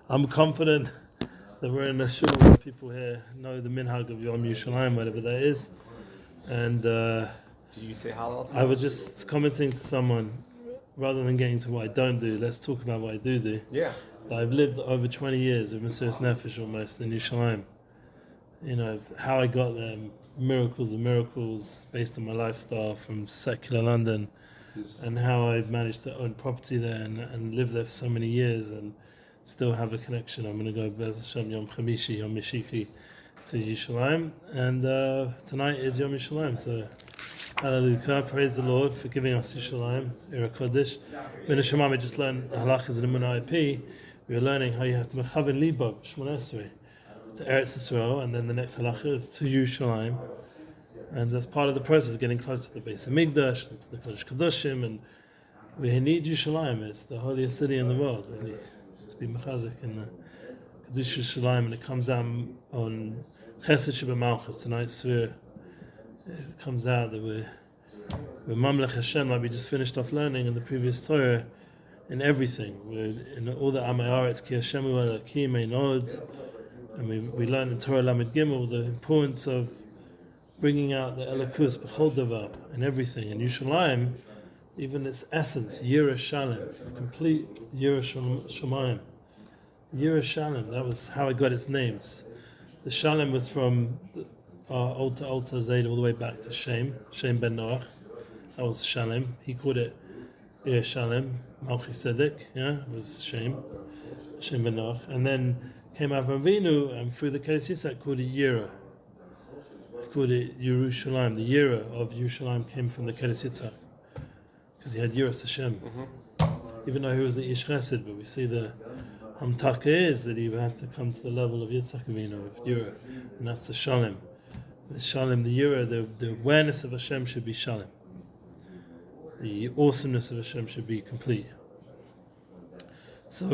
I'm confident that we're in a shul where people here know the minhag of Yom Yerushalayim, whatever that is. And do you say halal? I was just commenting to someone, rather than getting to what I don't do, let's talk about what I do. Yeah. I've lived over 20 years with Moshe Nefesh almost in Yerushalayim. You know, how I got there, miracles and miracles based on my lifestyle from secular London, and how I managed to own property there and live there for so many years and still have a connection. I'm going to go Bez Hashem Yom Chamishi, Yom Mishiki to Yerushalayim, and tonight is Yom Yerushalayim, so hallelujah, praise the Lord for giving us Yerushalayim, Ira Kodesh. Menachem Dov, we just learned halachas in the Uman IP. We were learning how you have to mechaven libo, Shmona Esrei, to Eretz Yisrael, and then the next halacha is to Yerushalayim. And that's part of the process of getting close to the Beis Hamikdash, and to the Kodesh Kodoshim, and we need Yerushalayim. It's the holiest city in the world. We need to be mechazik in the Kedushas Yerushalayim, and it comes out on Chesed Sheba Malchus, tonight's Svir. It comes out that we're Mamlech Hashem, like we just finished off learning in the previous Torah, in everything. We're in all the Amay Aretz, Ki Hashem Elokim Ein Od, and we learned in Torah Lamed Gimel the importance of bringing out the Elokus B'chol Davar in everything. In Yerushalayim, even its essence, Yerushalayim, complete Yerushalayim. Yerushalayim, that was how it got its names. The Shalem was from Alta Zayd all the way back to Shem ben Noach. That was Shalem. He called it Yerushalayim. Malchi Tzedek, it was Shem ben Noach. And then came Avram Avinu, and through the Kedushas YITZCHAK called it Yira. He called it Yerushalayim. The Yira of Yerushalayim came from the Kedushas YITZCHAK, because he had Yiras Hashem. Even though he was the Ish Chesed, but we see the Hamtaka is that he would have to come to the level of YITZCHAK Avinu, of Yira, and that's the Shalem. The Shalem, the Yira, the awareness of Hashem should be Shalem. The awesomeness of Hashem should be complete. So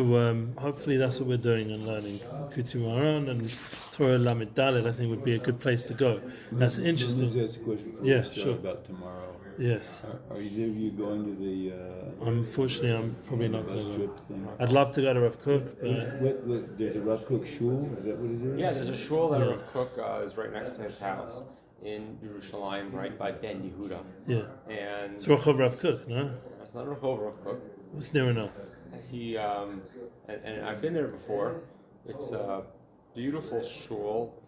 hopefully that's what we're doing and learning. Likutei Moharan and Torah Lamed Dalet, I think, would be a good place to go. That's interesting. Let me ask a question before Yeah, we start sure. about tomorrow. Yes. Are either of you going to the Unfortunately, I'm probably not bus going to trip go. thing? I'd love to go to Rav Kook, but There's a Rav Kook shul, is that what it is? Yeah, there's a shul that Rav Kook is right next to his house in Yerushalayim, right by Ben Yehuda. yeah. And It's Rochov Rav Kook, no? it's not Rav Kook. It's near enough. He and I've been there before. It's a beautiful shul.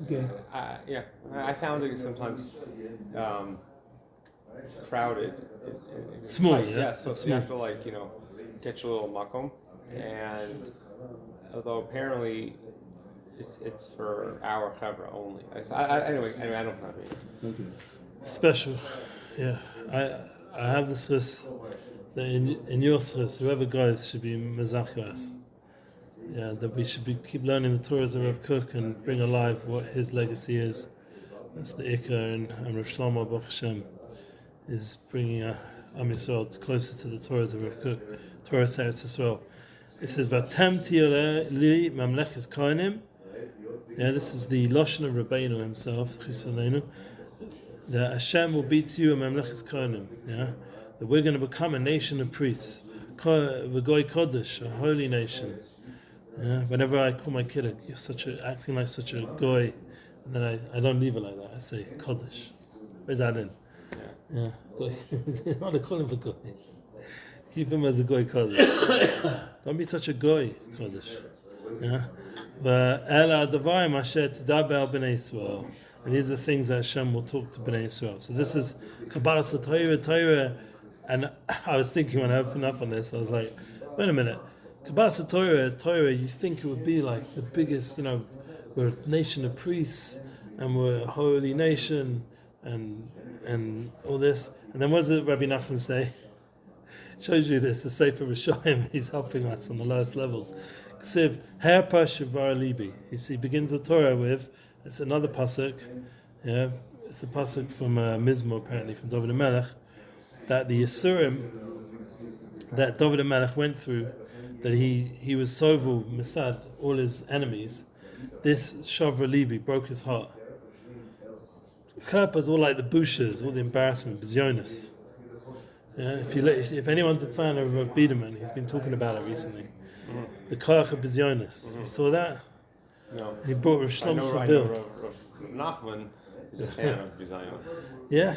Okay. I found it sometimes crowded. It's Small, tight, yeah? So It's you have to get your little makom, and although apparently it's for our chavra only. Anyway, I don't know. Okay. Special. Yeah. I have this list that in your list, whoever goes should be Mezachas. Yeah, that we should keep learning the Torahs of Rav Kook and bring alive what his legacy is. That's the Ikar, and Reb Shalayah Baruch Hashem is bringing Am Yisrael closer to the Torahs of Rav Kook. Torah Eretz Yisrael. It says, "Vatem tiyareh li mamleches kohanim." Yeah, this is the Lashon of Rabbeinu himself, Chusaleinu. That Hashem will be to you a mamleches kohanim. Yeah, that we're going to become a nation of priests, v'goy kodesh, a holy nation. Yeah, whenever I call my kid, you're acting like such a goy, and then I don't leave it like that. I say kodesh. Where's that in? Yeah, not to call him for goy. Keep him as a goy kodesh. Don't be such a goy kodesh. Yeah, and these are the things that Hashem will talk to Bnei Yisrael. So this is Kabalat HaTorah, and I was thinking when I opened up on this, I was like, wait a minute. Kabalat HaTorah, you think it would be like the biggest, we're a nation of priests, and we're a holy nation, and all this. And then what does Rebbe Nachman say? It shows you this, the Sefer Rishayim, he's helping us on the lowest levels. Ksiv, Herpa Shavar Libi. He begins the Torah with, it's another pasuk, it's a pasuk from Mizmor, apparently, from David Elimelech, that the Yisurim that David Elimelech went through, that he was sovel misad all his enemies. This Shavra Libi broke his heart. Kerpas all like the bushas, all the embarrassment, bizyonis. Yeah, if anyone's a fan of Biederman, he's been talking about it recently. The Koach of Bizyonis. You saw that? No. He brought Reb I know Shlomo Rebbe Nachman is a fan of Bizayon. Yeah.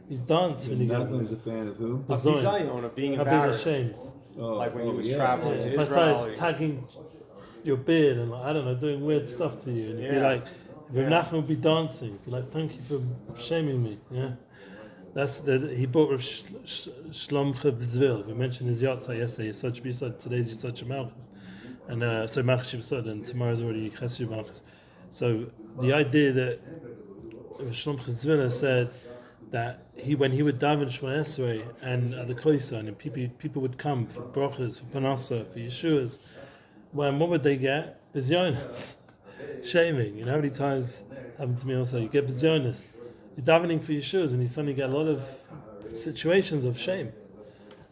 You dance when you go. Nachman's a fan of who? Of Bizayon, of being embarrassed. ashamed. Like when he was yeah. traveling to If I Israel. started tagging your beard and like, I don't know, doing weird stuff to you, and you'd be Yeah. like, Reb Nachman would be dancing, be like, thank you for shaming me. Yeah. He brought Reb Shlomo Zvil. We mentioned his Yatzah yesterday. Yisod B'Yisod. Today's Yisod Malchus, and so Malchus Yisod, and tomorrow's already Chesed Malchus. So the idea that Reb Shlomo Zvil said that when he would daven Shema Esrei and at the Koisan, and people would come for brachas, for panasa, for Yeshuas, what would they get? Bizyonis. Shaming. You know how many times it happened to me also? You get bizyonis. You're davening for Yeshuas and you suddenly get a lot of situations of shame.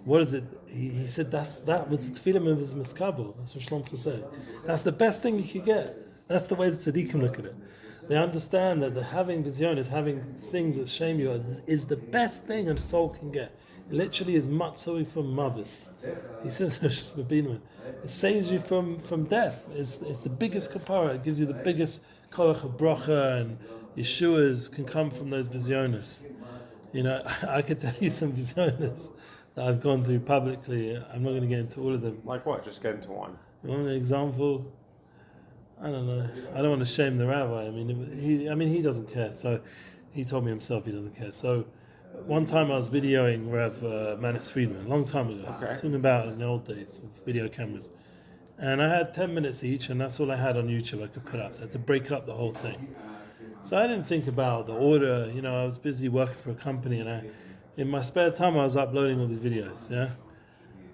What is it? He said that was the tefillah of his miskabel. That's what Shlomo said. That's the best thing you could get. That's the way the tzaddikim look at it. They understand that having bizyonis, having things that shame you, is the best thing a soul can get. It literally is matzoi from mavis. He says, it saves you from death. It's the biggest kapara. It gives you the biggest koach of bracha, and Yeshuas can come from those bizyonis. You know, I could tell you some bizyonis that I've gone through publicly. I'm not going to get into all of them. Like what? Just get into one. You want an example? I don't know. I don't want to shame the rabbi. I mean, he doesn't care. So he told me himself he doesn't care. So one time I was videoing Rev Manis Friedman, a long time ago, talking about in the old days with video cameras. And I had 10 minutes each, and that's all I had on YouTube I could put up. So I had to break up the whole thing. So I didn't think about the order. You know, I was busy working for a company, and in my spare time I was uploading all these videos. Yeah.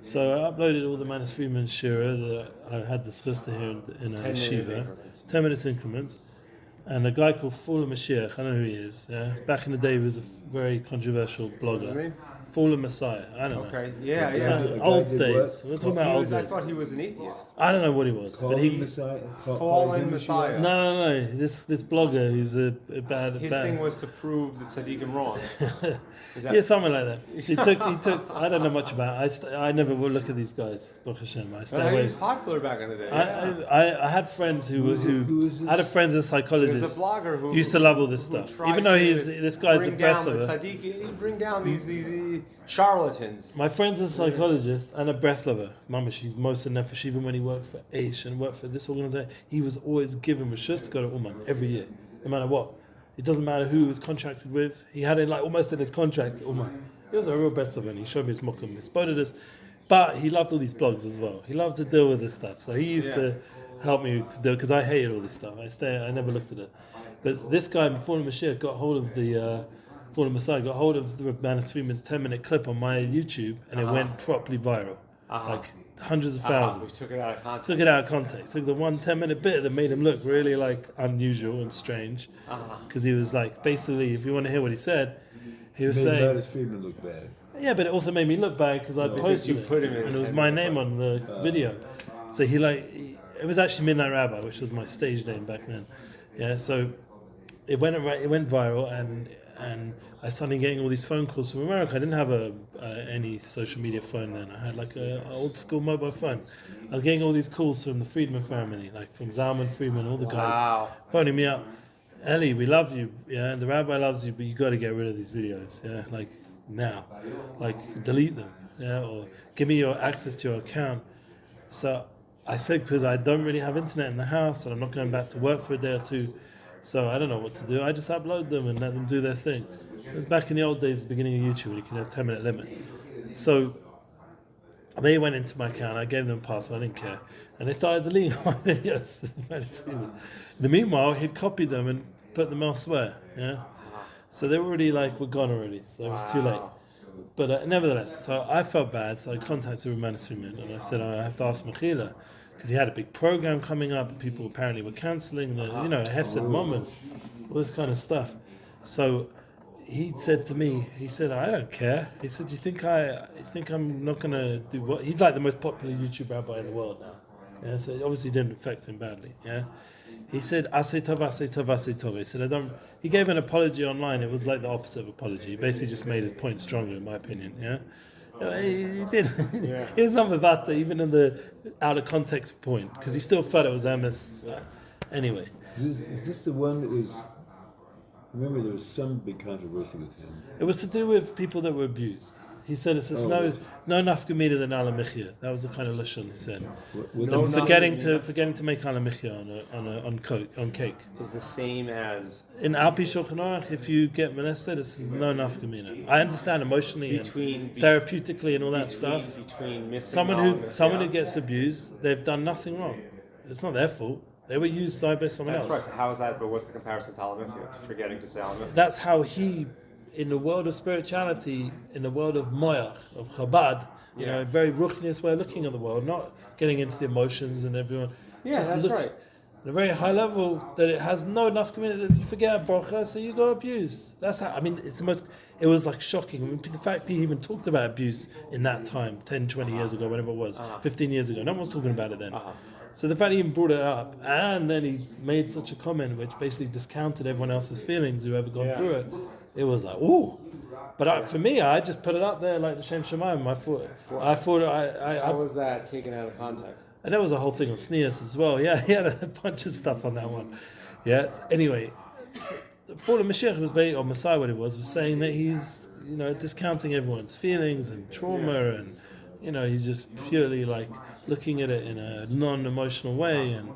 So I uploaded all the Manis Friedman Shira that I had discussed here in a yeshiva, 10 minutes increments. And a guy called Fuller Mashiach, I don't know who he is. Yeah? Back in the day, he was a very controversial blogger. Fuller Messiah, I don't know. Okay, yeah. Old days. We're talking about old days. I thought he was an atheist. I don't know what he was, but he. Fallen Messiah. No. This blogger, he's a bad. His thing was to prove the tzaddikim wrong. Yeah, something like that. He took. I don't know much about it. I never will look at these guys. Baruch Hashem. I stay away. He was popular back in the day. I had friends who I had a friend as a psychologist. There's a blogger who used to love all this stuff. Even though this guy's a Breslover. He bring down these charlatans. My friend's a psychologist and a Breslover. Mamash, he's most of Nefesh. Even when he worked for Aish and worked for this organization, he was always given Rishus to go to Uman every year, no matter what. It doesn't matter who he was contracted with. He had it like almost in his contract, Uman. He was a real Breslover, and he showed me his mokum, his this. But he loved all these blogs as well. He loved to deal with this stuff. So he used to help me to do it, because I hated all this stuff. I never looked at it. But this guy, before the Mashiach, got hold of the Manis Friedman's 10-minute clip on my YouTube, and it went properly viral. Like hundreds of thousands. We took it out of context. Took the 1 10-minute bit that made him look really like unusual and strange. Because he was like, basically, if you want to hear what he said, he was saying... Manis Friedman look bad. Yeah, but it also made me look bad because I posted it, and it was my name on the video. So it was actually Midnight Rabbi, which was my stage name back then. Yeah, so it went viral, and I started getting all these phone calls from America. I didn't have any social media phone then. I had like an old school mobile phone. I was getting all these calls from the Friedman family, like from Zalman Friedman, all the guys phoning me up. Eli, we love you, yeah, and the rabbi loves you, but you got to get rid of these videos, yeah, like now, like delete them, yeah, or give me your access to your account. So I said, because I don't really have internet in the house, and I'm not going back to work for a day or two, so I don't know what to do. I just upload them and let them do their thing. It was back in the old days, the beginning of YouTube, when you can have a 10-minute limit. So they went into my account, I gave them a password, I didn't care, and they started deleting my videos. In the meanwhile, he'd copied them and put them elsewhere, yeah? So they were already were gone already, so it was too late. But nevertheless, so I felt bad, so I contacted Rebbe Nachman, and I said, I have to ask Mechila, because he had a big program coming up, and people apparently were cancelling, Hefset Moment, all this kind of stuff. So he said to me, I don't care. He said, you think I'm not going to do what? He's like the most popular YouTube rabbi in the world now. Yeah, so it obviously didn't affect him badly. Yeah, he said, "Asay tov, asay tov, asay tov." He said, He gave an apology online. It was like the opposite of apology. He basically just made his point stronger, in my opinion. Yeah, He did. Yeah. He was not Mavata, even in the out of context point, because he still thought it was Amos. Anyway. Is this the one that was? Remember, there was some big controversy with him. It was to do with people that were abused. He said it's just no nafkamina than ala michya. That was the kind of lashon he said. No, forgetting to make ala michya on cake. Is the same as In Alpi Shulchan Aruch, if you get molested, it's no nafkamina. I understand emotionally and therapeutically and all that stuff. Between missing Someone who gets abused, they've done nothing wrong. It's not their fault. They were used by someone That's else. right. So how is that? But what's the comparison to Alamikya? To forgetting to say Alamikya? That's how he, in the world of spirituality, in the world of Moyach, of Chabad, you know, a very ruchnius way of looking at the world, not getting into the emotions and everyone. Yeah, just that's right. At a very high level, that it has no enough community that you forget a bracha, so you go abused. That's how, I mean, it's the most, it was like shocking. I mean, the fact people even talked about abuse in that time, 10, 20 years ago, whatever it was, 15 years ago, no one was talking about it then. So the fact he even brought it up, and then he made such a comment which basically discounted everyone else's feelings who ever gone through it was like, ooh. But for me, I just put it up there like the Shem Shemaim. How was that taken out of context? And there was a whole thing on Sneas as well. Yeah, he had a bunch of stuff on that one. Yeah. Anyway, the fallen Mashiach or Messiah, what it was saying that he's, you know, discounting everyone's feelings and trauma and, you know, he's just purely like looking at it in a non-emotional way and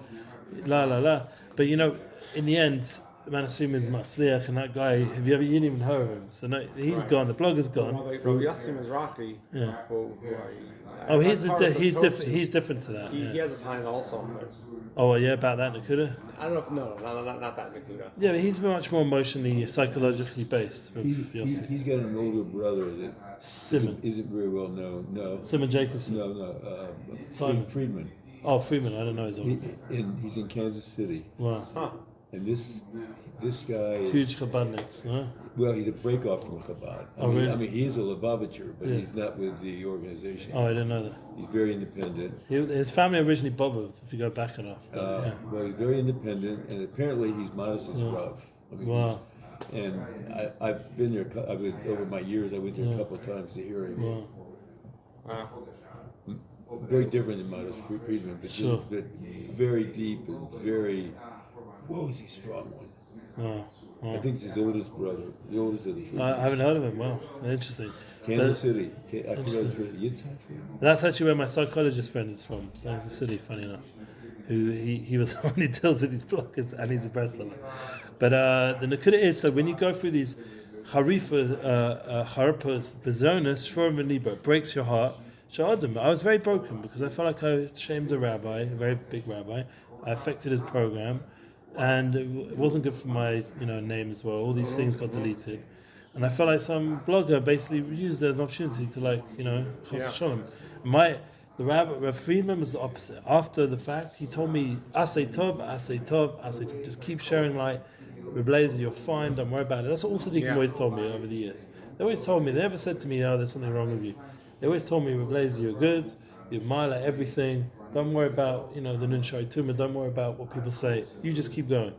la la la. But you know, in the end, the man of Sriman's Matzliach and that guy, you didn't even heard of him. So no, he's gone, the blogger's gone. Rabbi Yossi Mizrahi. Yeah. He's different to that. He has a time also. Oh, yeah, about that Nekudat? I don't know if, not that Nekudat. Yeah, but he's much more emotionally, psychologically based. He's got an older brother that isn't very well known. No. Simon Jacobson? No. Simon Friedman. Oh, Friedman, I don't know his older brother. He's in Kansas City. Wow. Huh. And this guy... Huge Chabadniks, no? Well, he's a break-off from Chabad. Really? I mean, he is a Lubavitcher, but he's not with the organization. Oh, I didn't know that. He's very independent. His family originally Bobov, if you go back enough. Well, he's very independent, and apparently he's modest as rough. I mean, Wow. And I've been there. Over my years, I went there a couple of times to hear him. Wow. Very different than Modest Friedman, but very deep and very. Whoa, is he strong one? Wow. I think it's his oldest brother, the oldest of the Friedmans. I haven't heard of him. Wow, interesting. Kansas City. I forgot his name. YITZCHAK. That's actually where my psychologist friend is from, Kansas City, funny enough. Who he was the one who deals with these blockers, and he's a Breslov. But the Nekudat is, so when you go through these harpas, bezonas, shvorim v'liba, it breaks your heart. Sha'adim, I was very broken because I felt like I shamed a rabbi, a very big rabbi. I affected his program, and it wasn't good for my name as well. All these things got deleted. And I felt like some blogger basically used it as an opportunity to chas shalom. The rabbi, Reb Friedman, was the opposite. After the fact, he told me, Asay Tov, Asay Tov, Asay Tov. Just keep sharing light. Reb Eliezer, you're fine, don't worry about it. That's what all Tzaddikim always told me over the years. They always told me, they never said to me, oh, there's something wrong with you. They always told me, Reb Eliezer, you're good, you admire everything, don't worry about, the Nun Shai Tumah, don't worry about what people say, you just keep going.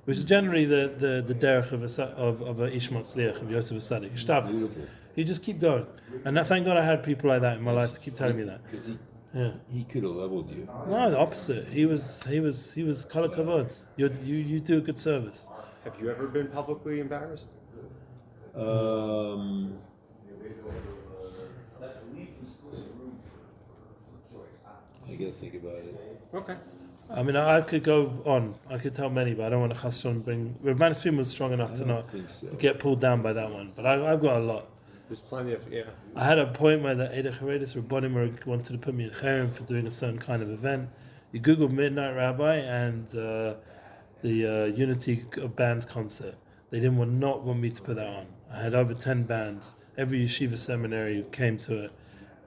Which is generally the derech of a Ish Matzliach, of Yosef Asadik, Shtavus. You just keep going. And thank God I had people like that in my life to keep telling me that. He could have leveled you. No, the opposite. He was kol hakavod. You do a good service. Have you ever been publicly embarrassed? I gotta think about it. Okay. I mean, I could go on. I could tell many, but I don't want to chasson bring. Reb Nachman was strong enough to not get pulled down by that one. But I've got a lot. There's plenty of, I had a point where the Eidach Haredis Rabbonim wanted to put me in Cherem for doing a certain kind of event. You Google Midnight Rabbi and the Unity of Bands concert. They didn't want me to put that on. I had over 10 bands. Every yeshiva seminary came to it.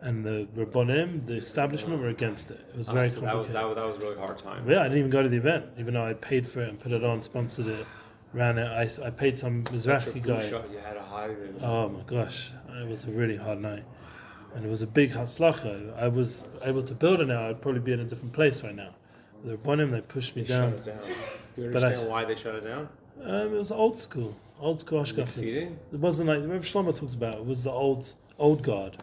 And the Rabbonim, the establishment, were against it. It was very complicated. That was a really hard time. Yeah, I didn't even go to the event, even though I paid for it and put it on, sponsored it, ran it. I paid some Mizrahi guy. You had to hide it. Oh my gosh, it was a really hard night. And it was a big hatzlacha. I was able to build it now. I'd probably be in a different place right now. The Rabbonim, they pushed me down. Shut it down. Do you understand why they shut it down? It was old school Ashkafis. It wasn't like Reb Shalayah talks about. It was the old guard.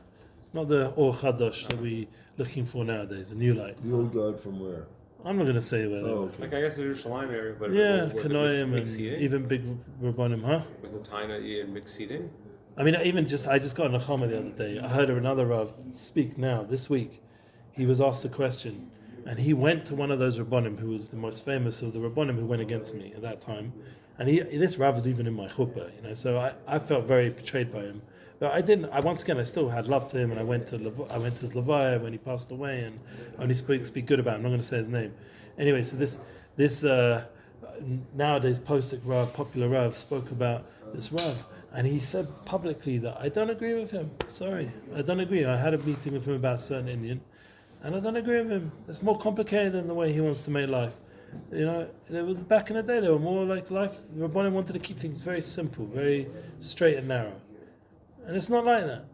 not the Or Chadosh that we looking for nowadays, a new light. The old guard from where? I'm not going to say where they were. Okay. Like I guess the Yerushalayim area, but Yeah, was it Kanoim mixed and seating? even big Rabbanim, huh? Was the Taina in mixed seating? I mean, I just got a Nechama the other day. I heard another Rav speak now, this week. He was asked a question, and he went to one of those Rabbanim who was the most famous of the Rabbanim who went against me at that time. And this Rav was even in my chuppah, so I felt very betrayed by him. But I didn't. Once again, I still had love to him, and I went to his Levi when he passed away, and only speak good about him. I'm not going to say his name. Anyway, so this nowadays postic Rav, popular Rav, spoke about this Rav, and he said publicly that I don't agree with him. Sorry, I don't agree. I had a meeting with him about a certain Indian, and I don't agree with him. It's more complicated than the way he wants to make life. There was back in the day. They were more like life. Rabbanim wanted to keep things very simple, very straight and narrow. And it's not like that.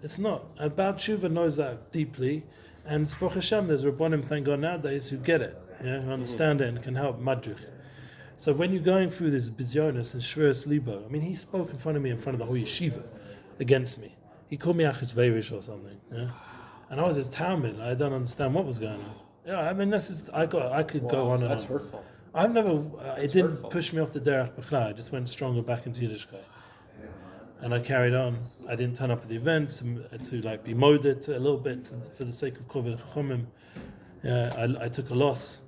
It's not. About Tshuva knows that deeply, and Baruch Hashem, there's Rabbanim, thank God, nowadays who get it, who understand it and can help madrich. So when you're going through this bizyonis and shvuras libo, I mean, he spoke in front of me, in front of the whole yeshiva, against me. He called me achis veirish or something, and I was his talmid. I don't understand what was going on. Yeah, I mean, I could go on and That's on. hurtful. I've never. It didn't hurtful. push me off the derech b'chlal. I just went stronger back into Yiddishkeit. And I carried on. I didn't turn up at the events to be moded a little bit for the sake of Koved Chachomim. I took a loss.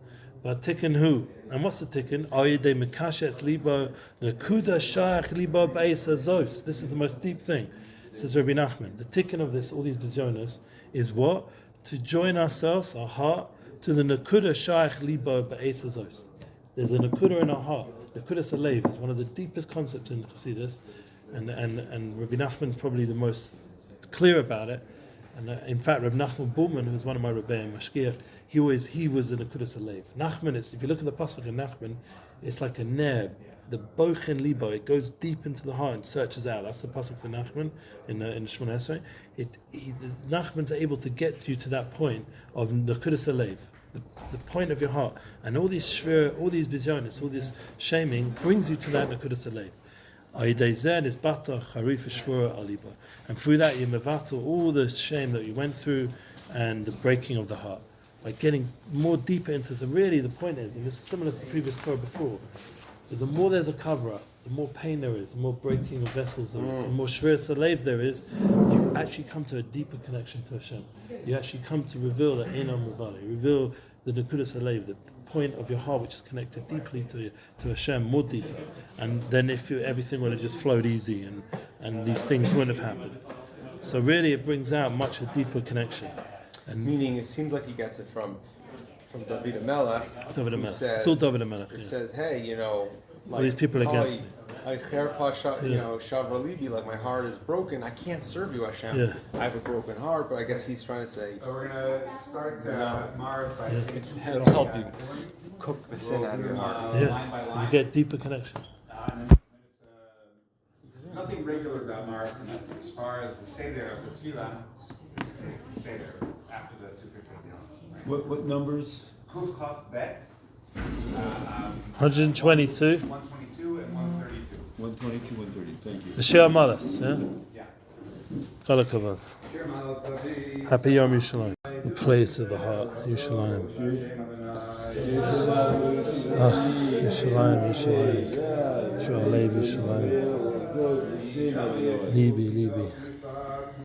But tikkun who? And what's the tikkun? Ayidei Mekashetz Libo Nekudat Halev Libo Beis Hazos. This is the most deep thing. Says Rebbe Nachman. The tikkun of this, all these bizyonos, is what? To join ourselves, our heart, to the Nekudat Halev Libo Beis Hazos. There's a Nekudah in our heart. Nekudat Halev is one of the deepest concepts in Chassidus. And Rebbe Nachman is probably the most clear about it. And in fact, Rebbe Nachman Bulman, who's one of my Rebbeim, Mashkiach, he was in the Nekudas Halev. Nachman is, if you look at the pasuk in Nachman, it's like a neb, the bochen libo. It goes deep into the heart and searches out. That's the pasuk for Nachman in the Shemona Esrei. Nachman's able to get you to that point of Nekudas Halev, the point of your heart, and all these shvir, all these bizyonis, all this shaming brings you to that Nekudas Halev. And through that you mevatel all the shame that you went through and the breaking of the heart by getting more deeper into. So really the point is, and this is similar to the previous Torah before, that the more there's a cover up, the more pain there is, the more breaking of vessels there is, the more shvuras halev there is, you actually come to a deeper connection to Hashem. You actually come to reveal the Einam Muvali, reveal the Nekudas Halev, the point of your heart which is connected deeply to Hashem, more deeper. And then everything would have just flowed easy and these things wouldn't have happened. So really it brings out much a deeper connection. And Meaning it seems like he gets it from David HaMelech. David who HaMelech. says- It's all David HaMelech. It Yeah. says, hey, All these people against me. Shavra Libi, like my heart is broken. I can't serve you, Hashem. Yeah. I have a broken heart, but I guess he's trying to say We're gonna start Marv by saying it'll help you cook the sin out of your heart. line by Yeah. line. You get deeper connection. And then there's nothing regular about Marv tonight. As far as the seder of the tefillah, it's the seder after the two people. What numbers? Kuf Chaf Bet. 122. 122 and 132. 122, 130. Thank you. The Shir Malas, yeah? Yeah. Kol hakavod. Happy Yom Yerushalayim. The place of the heart, Yerushalayim. Yerushalayim, Yerushalayim. Yerushalayim, Yerushalayim. Libi, Libi.